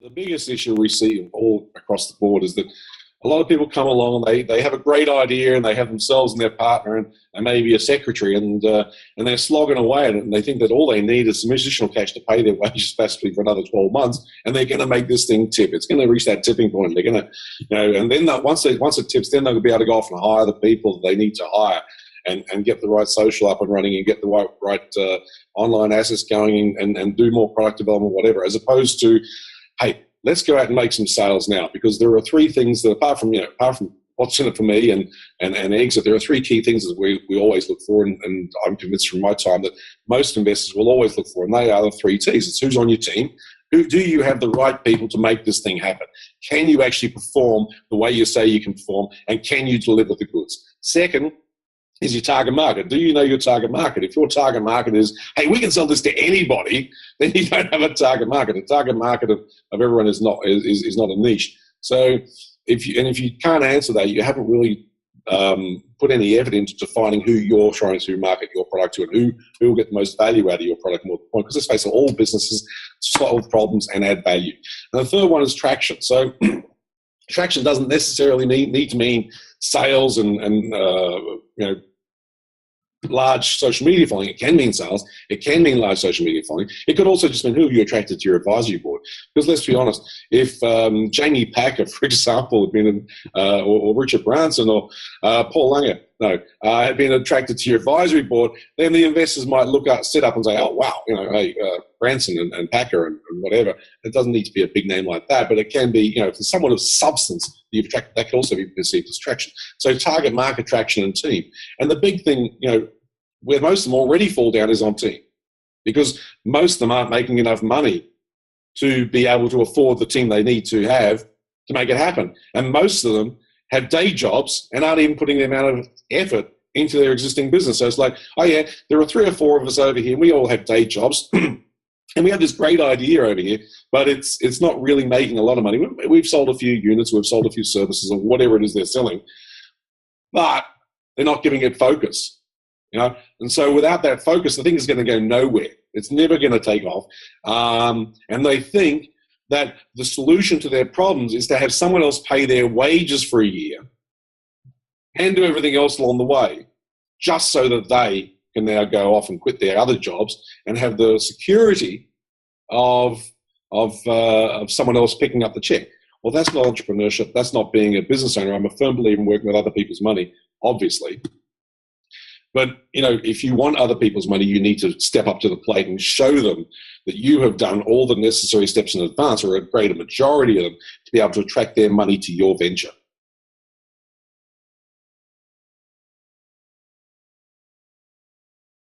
The biggest issue we see all across the board is that a lot of people come along and they have a great idea and they have themselves and their partner and maybe a secretary and they're slogging away at it and they think that all they need is some additional cash to pay their wages basically for another 12 months and they're going to make this thing tip. It's going to reach that tipping point. They're going to, and then once it tips, then they'll be able to go off and hire the people that they need to hire and get the right social up and running and get the right online assets going and do more product development, whatever, as opposed to, hey, let's go out and make some sales now, because there are three things that, apart from what's in it for me and exit, there are three key things that we always look for, and I'm convinced from my time that most investors will always look for, and they are the three T's. It's who's on your team, do you have the right people to make this thing happen? Can you actually perform the way you say you can perform, and can you deliver the goods? Second is your target market. Do you know your target market? If your target market is, hey, we can sell this to anybody, then you don't have a target market. The target market of everyone is not a niche. So if you can't answer that, you haven't really put any effort into defining who you're trying to market your product to and who will get the most value out of your product more. Because let's face it, all businesses solve problems and add value. And the third one is traction. So traction doesn't necessarily need to mean sales and large social media following. It can mean sales. It can mean large social media following. It could also just mean who you attracted to your advisory board. Because let's be honest, if Jamie Packer, for example, had been or Richard Branson or Paul Langer, had been attracted to your advisory board, then the investors might sit up and say, oh, wow, hey, Branson and Packer and whatever. It doesn't need to be a big name like that, but it can be, if it's someone of substance you've attracted, that can also be perceived as traction. So target market, traction, and team. And the big thing, where most of them already fall down is on team, because most of them aren't making enough money to be able to afford the team they need to have to make it happen. And most of them have day jobs and aren't even putting the amount of effort into their existing business. So it's like, oh yeah, there are 3 or 4 of us over here. We all have day jobs. And we have this great idea over here, but it's not really making a lot of money. We've sold a few units, we've sold a few services or whatever it is they're selling, but they're not giving it focus. And so without that focus, the thing is going to go nowhere. It's never going to take off. And they think that the solution to their problems is to have someone else pay their wages for a year and do everything else along the way, just so that they can now go off and quit their other jobs and have the security of someone else picking up the check. Well, that's not entrepreneurship. That's not being a business owner. I'm a firm believer in working with other people's money, obviously. But, if you want other people's money, you need to step up to the plate and show them that you have done all the necessary steps in advance, or a greater majority of them, to be able to attract their money to your venture.